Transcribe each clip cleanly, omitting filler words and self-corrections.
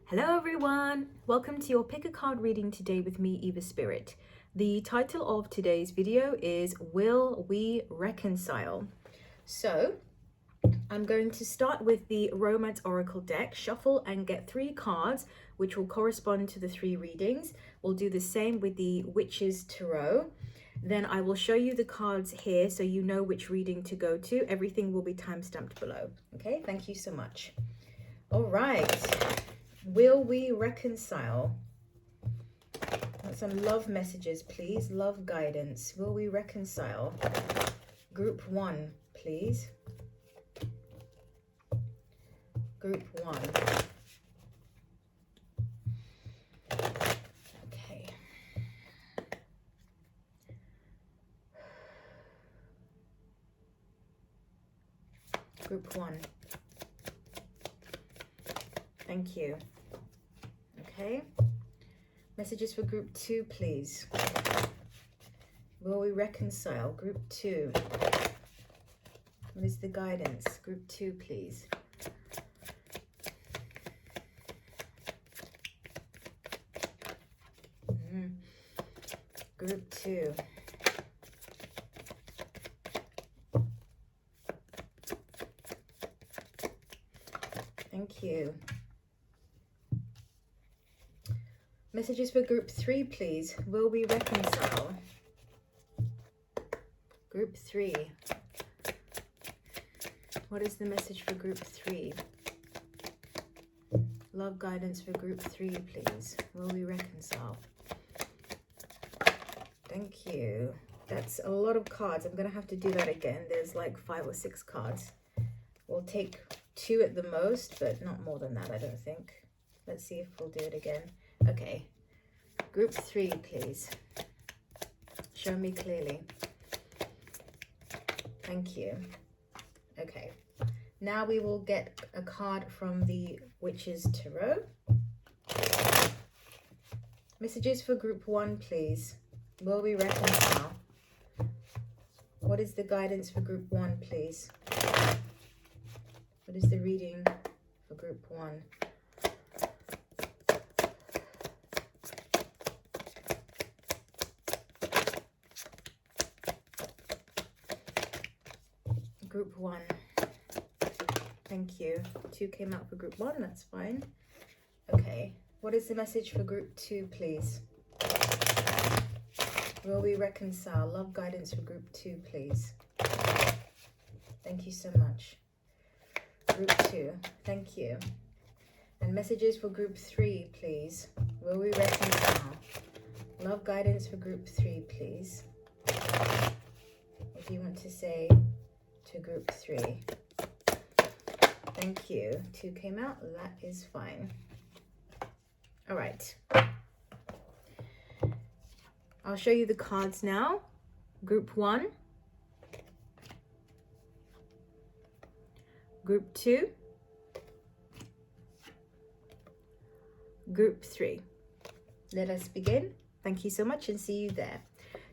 Hello everyone! Welcome to your pick a card reading today with me, Eva Spirit. The title of today's video is Will We Reconcile? So I'm going to start with the Romance Oracle deck, shuffle and get 3 cards which will correspond to the 3 readings. We'll do the same with the Witch's Tarot. Then I will show you the cards here so you know which reading to go to. Everything will be time-stamped below. Okay, thank you so much. All right. Will we reconcile? Want some love messages, please. Love guidance. Will we reconcile? Group 1, please. Group 1. Okay. Group 1. Thank you. Okay. Messages for group 2, please. Will we reconcile? Group 2. What is the guidance? Group 2, please. Group 2. Thank you. Messages for group 3, please. Will we reconcile? Group 3. What is the message for group 3? Love guidance for group 3, please. Will we reconcile? Thank you. That's a lot of cards. I'm going to have to do that again. There's like 5 or 6 cards. We'll take 2 at the most, but not more than that, I don't think. Let's see if we'll do it again. Okay. Group 3, please. Show me clearly. Thank you. Okay. Now we will get a card from the Witch's Tarot. Messages for group 1, please. Will we reconcile? What is the guidance for group 1, please? What is the reading for group 1? Group 1. Thank you. 2 came out for group 1. That's fine. Okay. What is the message for group 2, please? Will we reconcile? Love guidance for group 2, please. Thank you so much. Group 2. Thank you. And messages for group 3, please. Will we reconcile? Love guidance for group 3, please. What do you want to say to group 3? Thank you. 2 came out. That is fine. All right. I'll show you the cards now. Group 1. Group 2. Group 3. Let us begin. Thank you so much and see you there.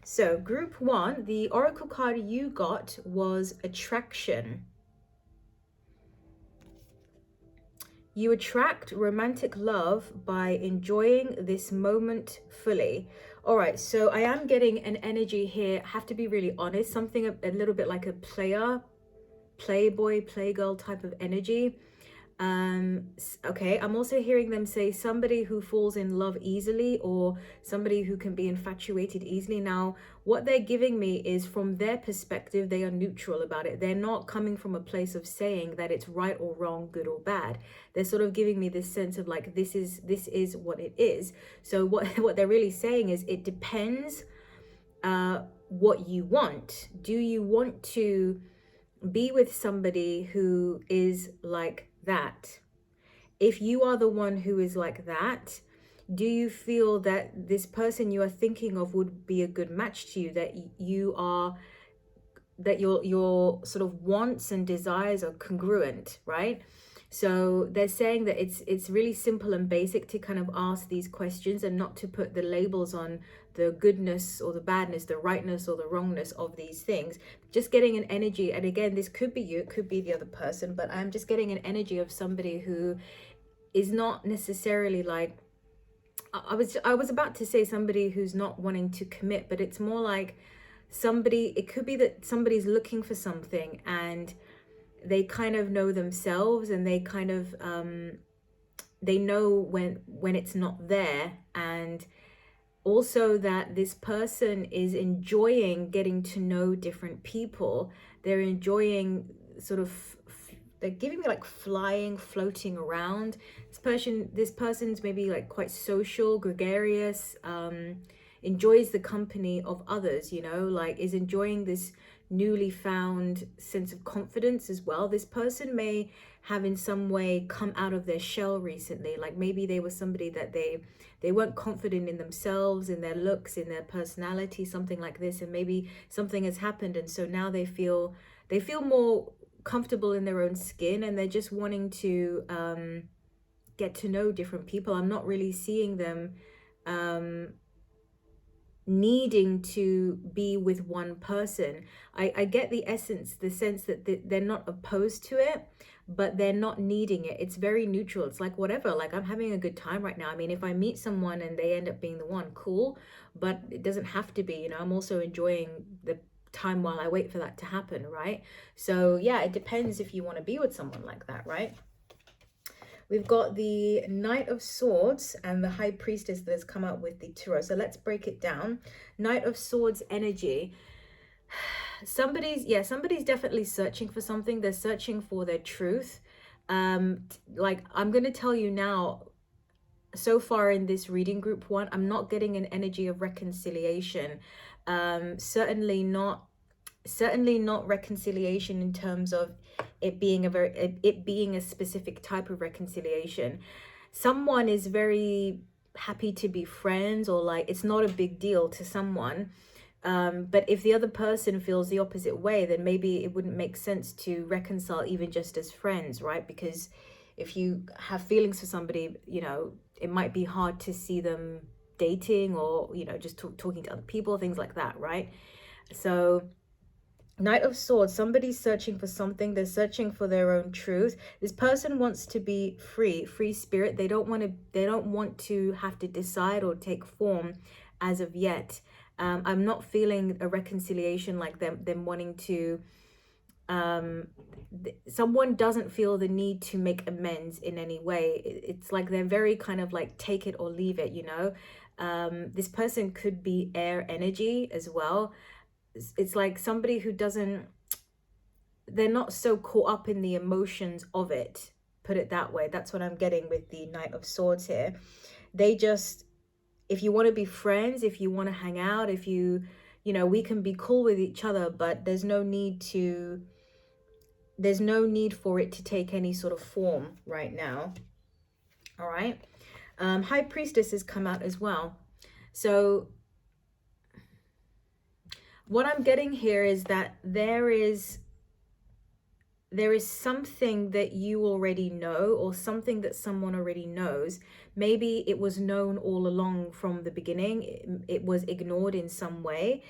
So group 1, the oracle card you got was attraction. You attract romantic love by enjoying this moment fully. All right, so I am getting an energy here. I have to be really honest, something a little bit like a player, playboy, playgirl type of energy. Okay, I'm also hearing them say somebody who falls in love easily or somebody who can be infatuated easily. Now, what they're giving me is from their perspective, they are neutral about it. They're not coming from a place of saying that it's right or wrong, good or bad. They're sort of giving me this sense of like, this is what it is. So what they're really saying is it depends what you want. Do you want to be with somebody who is like that? If you are the one who is like that, do you feel that this person you are thinking of would be a good match to you, that your sort of wants and desires are congruent, right? So they're saying that it's really simple and basic to kind of ask these questions and not to put the labels on the goodness or the badness, the rightness or the wrongness of these things. Just getting an energy, and again, this could be you, it could be the other person, but I'm just getting an energy of somebody who is not necessarily like, I was about to say somebody who's not wanting to commit, but it's more like somebody, it could be that somebody's looking for something and they kind of know themselves, and they kind of they know when it's not there. And also that this person is enjoying getting to know different people. They're enjoying sort of, they're giving me like flying, floating around. This person's maybe like quite social, gregarious, enjoys the company of others, you know, like is enjoying this newly found sense of confidence as well. This person may have in some way come out of their shell recently. Like maybe they were somebody that they weren't confident in themselves, in their looks, in their personality, something like this, and maybe something has happened, and so now they feel more comfortable in their own skin, and they're just wanting to get to know different people. I'm not really seeing them needing to be with one person. I get the essence, the sense that they're not opposed to it, but they're not needing it. It's very neutral. It's like whatever, like I'm having a good time right now. I mean, if I meet someone and they end up being the one, cool, but it doesn't have to be, you know. I'm also enjoying the time while I wait for that to happen, right? So yeah, it depends if you want to be with someone like that, right? We've got the Knight of Swords and the High Priestess that has come out with the Tarot. So let's break it down. Knight of Swords energy. Somebody's definitely searching for something. They're searching for their truth. Like I'm going to tell you now, so far in this reading, group one, I'm not getting an energy of reconciliation. Certainly not reconciliation in terms of it being a specific type of reconciliation. Someone is very happy to be friends, or like it's not a big deal to someone. But if the other person feels the opposite way, then maybe it wouldn't make sense to reconcile even just as friends, right? Because if you have feelings for somebody, you know, it might be hard to see them dating, or, you know, just talking to other people, things like that, right? So Knight of Swords, somebody's searching for something. They're searching for their own truth. This person wants to be free spirit. They don't want to have to decide or take form as of yet. I'm not feeling a reconciliation, like them wanting to, someone doesn't feel the need to make amends in any way. It's like they're very kind of like take it or leave it, you know. This person could be air energy as well. It's like somebody who they're not so caught up in the emotions of it, put it that way. That's what I'm getting with the Knight of Swords here. They just, if you want to be friends, if you want to hang out, if you know, we can be cool with each other, but there's no need for it to take any sort of form right now. All right. High Priestess has come out as well. So what I'm getting here is that there is something that you already know, or something that someone already knows. Maybe it was known all along from the beginning. It was ignored in some way.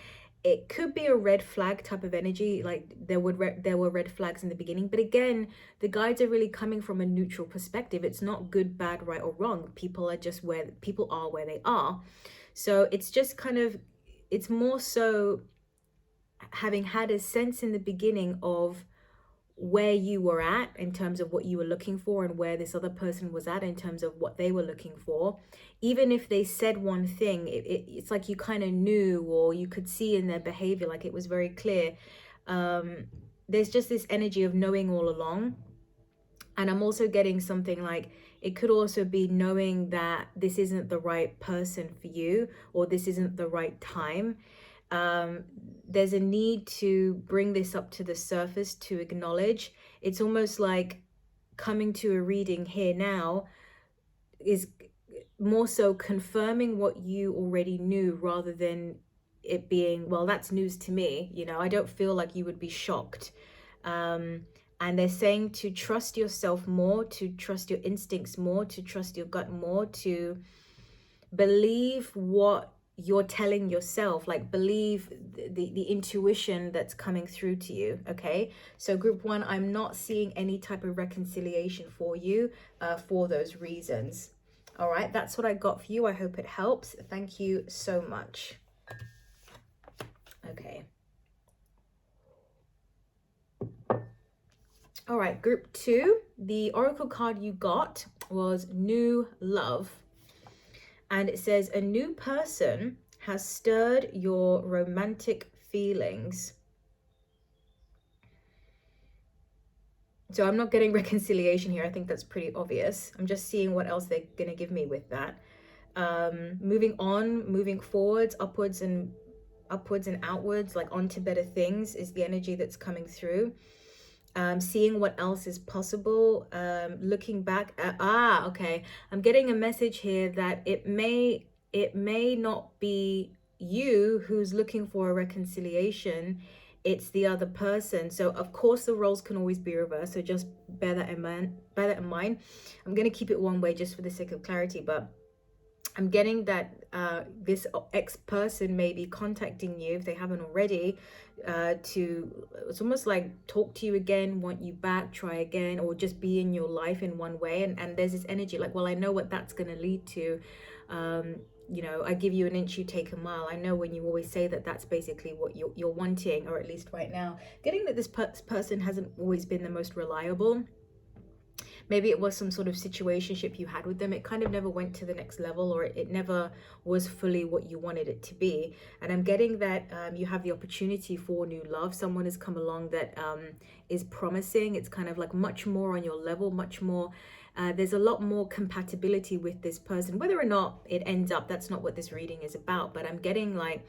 It could be a red flag type of energy, like there were red flags in the beginning. But again, the guides are really coming from a neutral perspective. It's not good, bad, right, or wrong. People are where they are. So it's just kind of, it's more so having had a sense in the beginning of where you were at in terms of what you were looking for, and where this other person was at in terms of what they were looking for. Even if they said one thing, it's like you kind of knew, or you could see in their behavior, like it was very clear. There's just this energy of knowing all along. And I'm also getting something like, it could also be knowing that this isn't the right person for you, or this isn't the right time. There's a need to bring this up to the surface, to acknowledge. It's almost like coming to a reading here now is more so confirming what you already knew, rather than it being, well, that's news to me. You know, I don't feel like you would be shocked. And they're saying to trust yourself more, to trust your instincts more, to trust your gut more, to believe what you're telling yourself, like believe the intuition that's coming through to you. Okay, so group 1, I'm not seeing any type of reconciliation for you for those reasons. All right, that's what I got for you. I hope it helps. Thank you so much. Okay. All right, group 2, the oracle card you got was New Love. And it says, a new person has stirred your romantic feelings. So I'm not getting reconciliation here. I think that's pretty obvious. I'm just seeing what else they're going to give me with that. Moving on, moving forwards, upwards and outwards, like onto better things is the energy that's coming through. Seeing what else is possible, looking back at, okay, I'm getting a message here that it may not be you who's looking for a reconciliation, it's the other person. So of course the roles can always be reversed, so just bear that in mind. I'm going to keep it one way just for the sake of clarity, but I'm getting that this ex-person may be contacting you, if they haven't already, it's almost like talk to you again, want you back, try again, or just be in your life in one way. And there's this energy like, well, I know what that's going to lead to. You know, I give you an inch, you take a mile. I know when you always say that, that's basically what you're wanting, or at least right now. Getting that this person hasn't always been the most reliable. Maybe it was some sort of situationship you had with them. It kind of never went to the next level, or it never was fully what you wanted it to be. And I'm getting that you have the opportunity for new love. Someone has come along that is promising. It's kind of like much more on your level, much more. There's a lot more compatibility with this person. Whether or not it ends up, that's not what this reading is about. But I'm getting like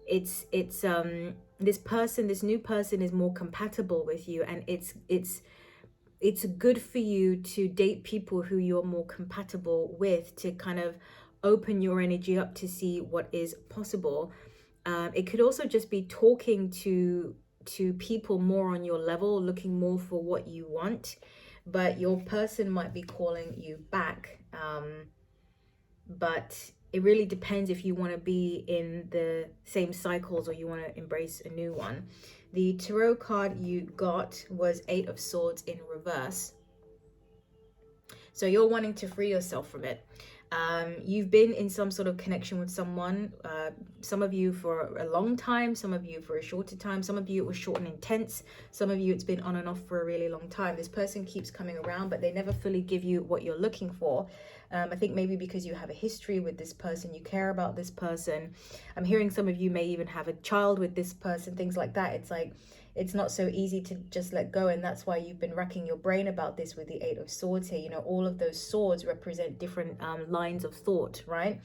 it's this person, this new person is more compatible with you, and it's good for you to date people who you're more compatible with, to kind of open your energy up to see what is possible. It could also just be talking to people more on your level, looking more for what you want, but your person might be calling you back. But it really depends if you want to be in the same cycles or you want to embrace a new one. The tarot card you got was 8 of Swords in reverse. So you're wanting to free yourself from it. You've been in some sort of connection with someone, some of you for a long time, some of you for a shorter time, some of you it was short and intense, some of you it's been on and off for a really long time. This person keeps coming around, but they never fully give you what you're looking for. I think maybe because you have a history with this person, you care about this person. I'm hearing some of you may even have a child with this person, things like that. It's like, it's not so easy to just let go, and that's why you've been racking your brain about this with the 8 of Swords here. You know, all of those swords represent different lines of thought, right?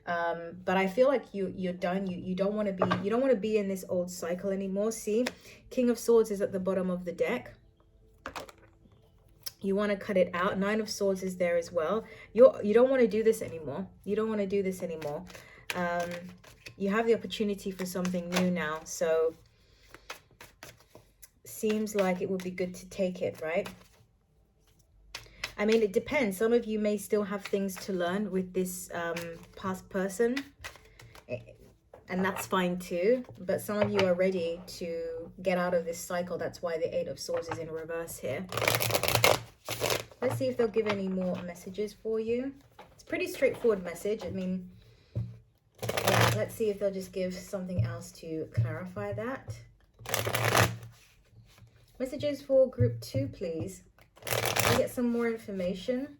But I feel like you're done. You don't want to be in this old cycle anymore. See, King of Swords is at the bottom of the deck. You want to cut it out. 9 of Swords is there as well. You don't want to do this anymore. You don't want to do this anymore. You have the opportunity for something new now, so seems like it would be good to take it, right? I mean, it depends. Some of you may still have things to learn with this past person, and that's fine too. But some of you are ready to get out of this cycle. That's why the 8 of Swords is in reverse here. Let's see if they'll give any more messages for you. It's a pretty straightforward message. I mean, yeah, let's see if they'll just give something else to clarify that. Messages for group 2, please. Can we get some more information?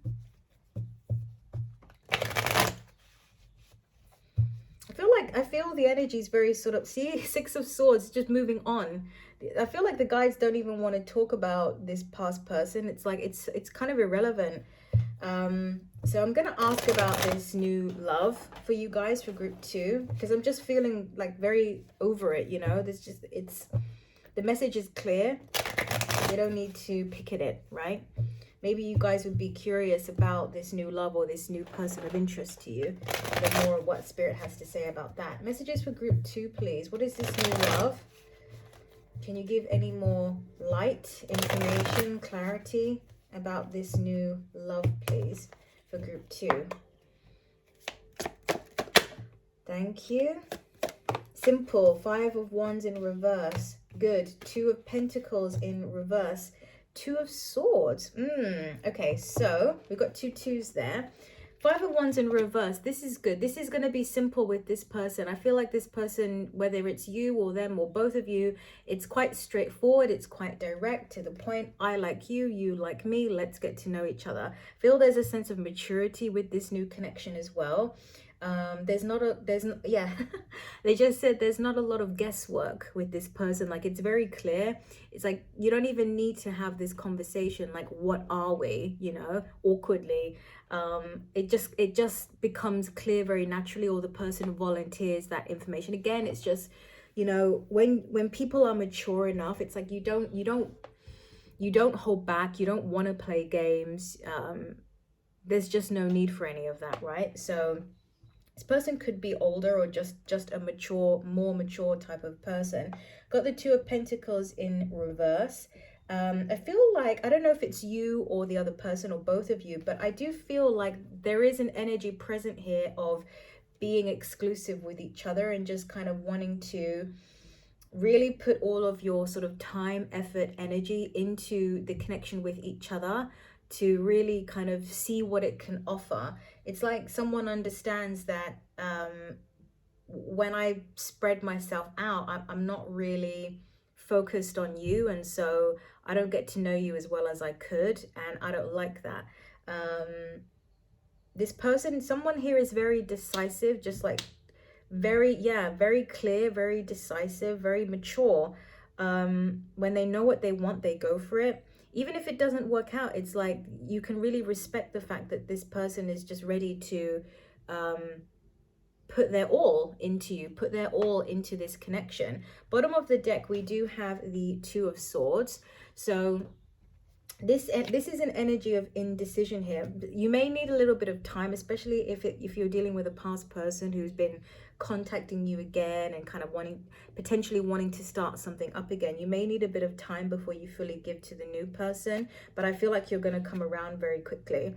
I feel the energy is very sort of, see, 6 of Swords, just moving on. I feel like the guides don't even want to talk about this past person. It's like, it's kind of irrelevant. So I'm going to ask about this new love for you guys for group 2, because I'm just feeling like very over it, you know. There's just, the message is clear. You don't need to pick at it, right? Maybe you guys would be curious about this new love or this new person of interest to you. The more what Spirit has to say about that. Messages for group 2, please. What is this new love? Can you give any more light, information, clarity about this new love, please, for group 2? Thank you. Simple. 5 of Wands in reverse. Good. 2 of Pentacles in reverse. 2 of Swords. Okay, so we've got 2 twos there. 5 of Wands in reverse. This is good. This is going to be simple with this person. I feel like this person, whether it's you or them or both of you, it's quite straightforward. It's quite direct, to the point. I like you, you like me. Let's get to know each other. I feel there's a sense of maturity with this new connection as well. They just said there's not a lot of guesswork with this person. Like, it's very clear. It's like you don't even need to have this conversation like, what are we, you know, awkwardly. It just becomes clear very naturally, or the person volunteers that information. Again, it's just, you know, when people are mature enough, it's like you don't hold back, you don't want to play games. There's just no need for any of that, right? So this person could be older or just a more mature type of person. Got the 2 of Pentacles in reverse. I feel like, I don't know if it's you or the other person or both of you, but I do feel like there is an energy present here of being exclusive with each other and just kind of wanting to really put all of your sort of time, effort, energy into the connection with each other to really kind of see what it can offer. It's like someone understands that when I spread myself out, I'm not really focused on you, and so I don't get to know you as well as I could, and I don't like that. This person, someone here is very decisive, just like very clear, very decisive, very mature. When they know what they want, they go for it. Even if it doesn't work out, it's like you can really respect the fact that this person is just ready to put their all into you, put their all into this connection. Bottom of the deck, we do have the 2 of Swords. So this is an energy of indecision here. You may need a little bit of time, especially if you're dealing with a past person who's been contacting you again and kind of potentially wanting to start something up again. You may need a bit of time before you fully give to the new person, but I feel like you're going to come around very quickly,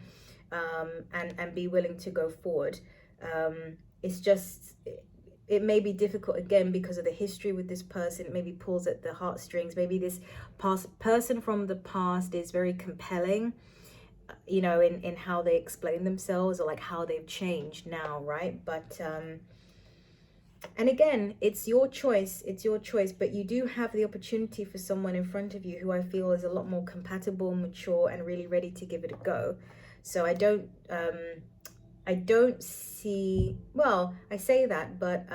and be willing to go forward. It's just, it may be difficult again because of the history with this person. It maybe pulls at the heartstrings. Maybe this person from the past is very compelling, you know, in how they explain themselves, or like how they've changed now, right? But and again, it's your choice, but you do have the opportunity for someone in front of you who I feel is a lot more compatible, mature, and really ready to give it a go. So I don't see, well, I say that, but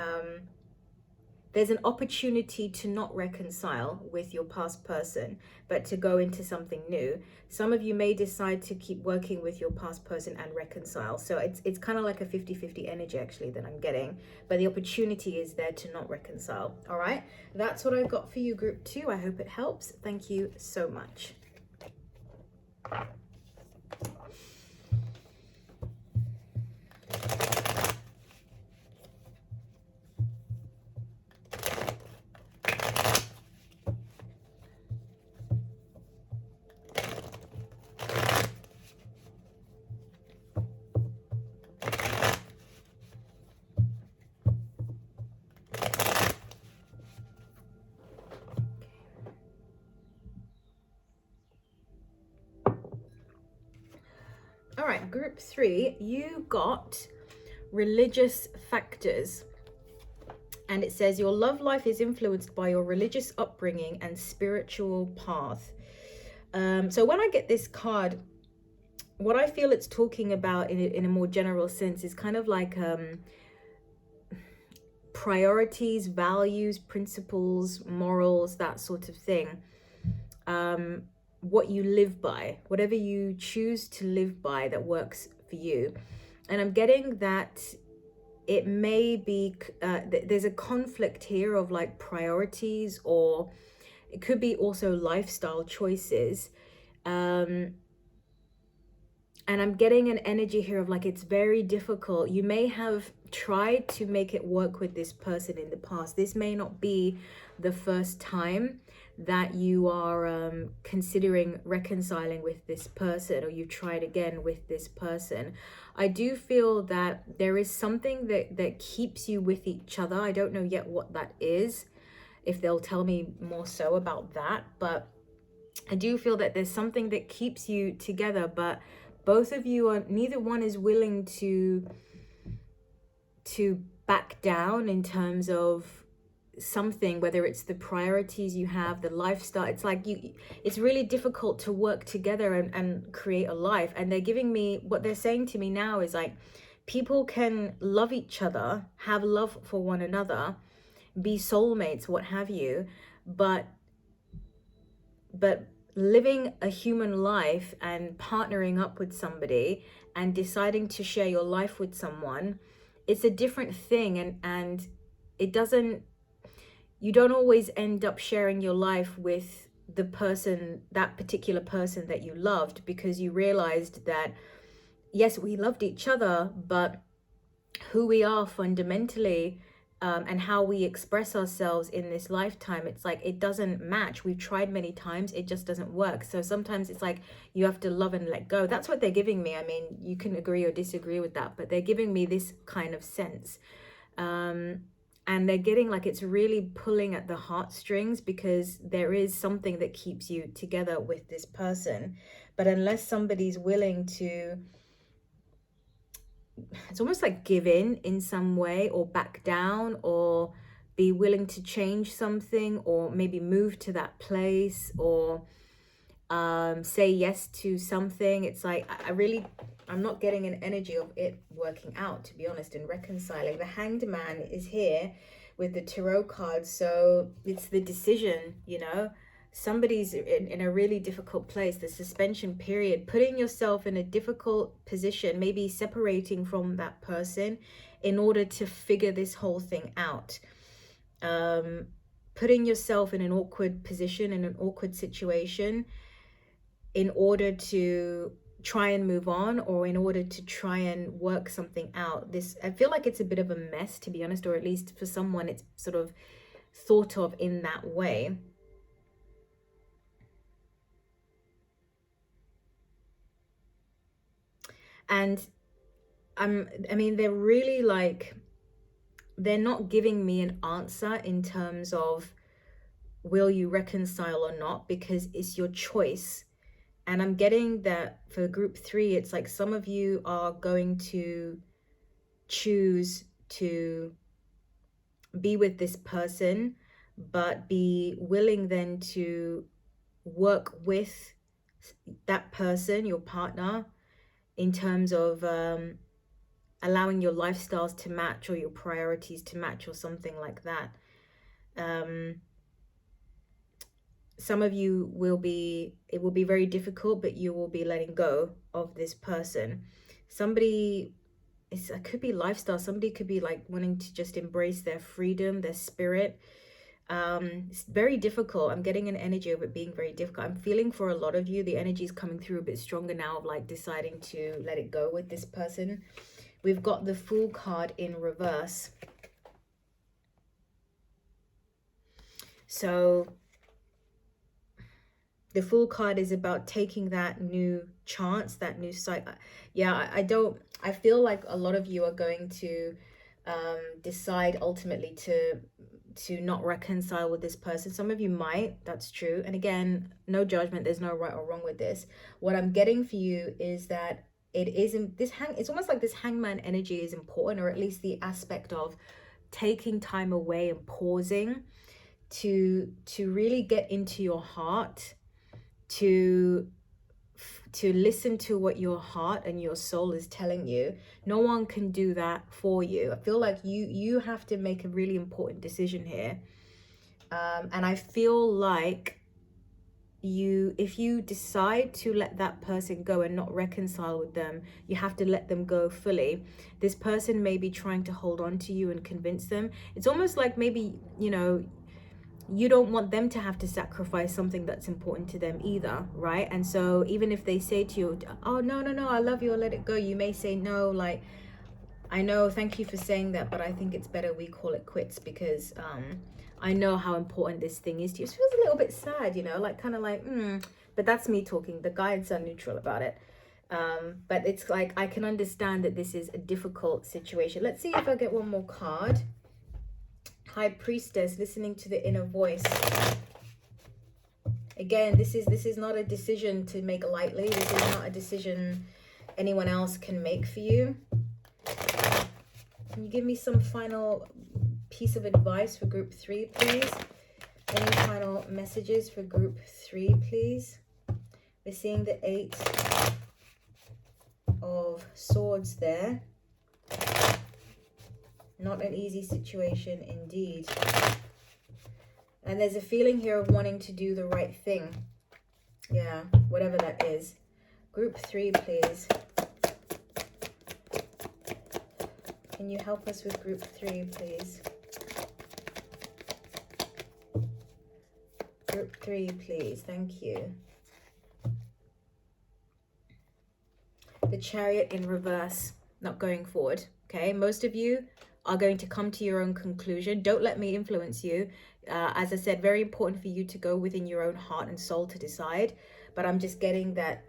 there's an opportunity to not reconcile with your past person, but to go into something new. Some of you may decide to keep working with your past person and reconcile. So it's kind of like a 50-50 energy actually that I'm getting, but the opportunity is there to not reconcile. All right, that's what I've got for you, group 2. I hope it helps. Thank you so much. All right, group 3, you got religious factors. And it says your love life is influenced by your religious upbringing and spiritual path. So when I get this card, what I feel it's talking about in a more general sense is kind of like priorities, values, principles, morals, that sort of thing. What you live by, whatever you choose to live by that works for you. And I'm getting that it may be, there's a conflict here of like priorities, or it could be also lifestyle choices. And I'm getting an energy here of like, it's very difficult. You may have tried to make it work with this person in the past. This may not be the first time that you are considering reconciling with this person, or you've tried again with this person. I do feel that there is something that keeps you with each other. I don't know yet what that is, if they'll tell me more so about that, but I do feel that there's something that keeps you together, but both of you are, neither one is willing to back down in terms of something, whether it's the priorities you have, the lifestyle. It's like it's really difficult to work together and create a life. And they're giving me, what they're saying to me now is like, people can love each other, have love for one another, be soulmates, what have you, but living a human life and partnering up with somebody and deciding to share your life with someone, it's a different thing. And it doesn't, you don't always end up sharing your life with the person, that particular person that you loved, because you realized that yes, we loved each other, but who we are fundamentally, and how we express ourselves in this lifetime, it's like it doesn't match. We've tried many times, it just doesn't work. So sometimes it's like you have to love and let go. That's what they're giving me. I mean, you can agree or disagree with that, but they're giving me this kind of sense. And they're getting like it's really pulling at the heartstrings, because there is something that keeps you together with this person. But unless somebody's willing to, it's almost like give in some way, or back down, or be willing to change something, or maybe move to that place, or say yes to something. It's like I'm not getting an energy of it working out, to be honest, and reconciling. The Hanged Man is here with the tarot card, so it's the decision, you know. Somebody's in a really difficult place, the suspension period, putting yourself in a difficult position, maybe separating from that person in order to figure this whole thing out. Putting yourself in an awkward position, in an awkward situation, in order to try and move on, or in order to try and work something out. This, I feel like it's a bit of a mess, to be honest, or at least for someone it's sort of thought of in that way. And I mean, they're really like, they're not giving me an answer in terms of will you reconcile or not, because it's your choice. And I'm getting that for group 3, it's like some of you are going to choose to be with this person, but be willing then to work with that person, your partner, in terms of allowing your lifestyles to match, or your priorities to match, or something like that. Some of you will be, it will be very difficult, but you will be letting go of this person. Somebody, it could be lifestyle. Somebody could be like wanting to just embrace their freedom, their spirit. It's very difficult. I'm getting an energy of it being very difficult. I'm feeling for a lot of you, the energy is coming through a bit stronger now, of like deciding to let it go with this person. We've got the Fool card in reverse. So the Fool card is about taking that new chance, that new sight. Yeah, I feel like a lot of you are going to decide ultimately to not reconcile with this person. Some of you might, that's true. And again, no judgment, there's no right or wrong with this. What I'm getting for you is that it isn't this it's almost like this hangman energy is important, or at least the aspect of taking time away and pausing to really get into your heart, to listen to what your heart and your soul is telling you. No one can do that for you. I feel like you have to make a really important decision here. And I feel like if you decide to let that person go and not reconcile with them, you have to let them go fully. This person may be trying to hold on to you and convince them. It's almost like maybe, you know, you don't want them to have to sacrifice something that's important to them either, right? And so even if they say to you, oh, no, I love you, I'll let it go, you may say, no, like, I know, thank you for saying that, but I think it's better we call it quits because I know how important this thing is to you. It feels a little bit sad, you know, like kind of like, but that's me talking. The guides are neutral about it. But it's like, I can understand that this is a difficult situation. Let's see if I get one more card. High Priestess, listening to the inner voice. Again, this is not a decision to make lightly. This is not a decision anyone else can make for you. Can you give me some final piece of advice for group 3, please? Any final messages for group 3, please? We're seeing the 8 of Swords there. Not an easy situation indeed. And there's a feeling here of wanting to do the right thing. Yeah, whatever that is. Group 3, please. Can you help us with group 3, please? Group 3, please. Thank you. The Chariot in reverse, not going forward. Okay, most of you are going to come to your own conclusion. Don't let me influence you. As I said, very important for you to go within your own heart and soul to decide. But I'm just getting that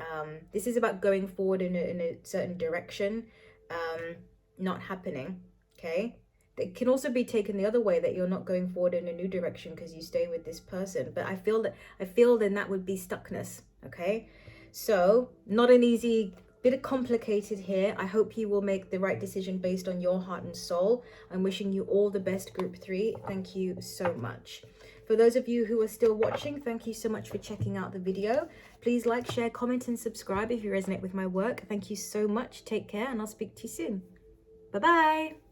this is about going forward in a certain direction, not happening. Okay, it can also be taken the other way, that you're not going forward in a new direction because you stay with this person. But I feel then that would be stuckness. Okay, so not an easy. Bit complicated here. I hope you will make the right decision based on your heart and soul. I'm wishing you all the best, group 3. Thank you so much. For those of you who are still watching, thank you so much for checking out the video. Please like, share, comment, and subscribe if you resonate with my work. Thank you so much. Take care, and I'll speak to you soon. Bye-bye.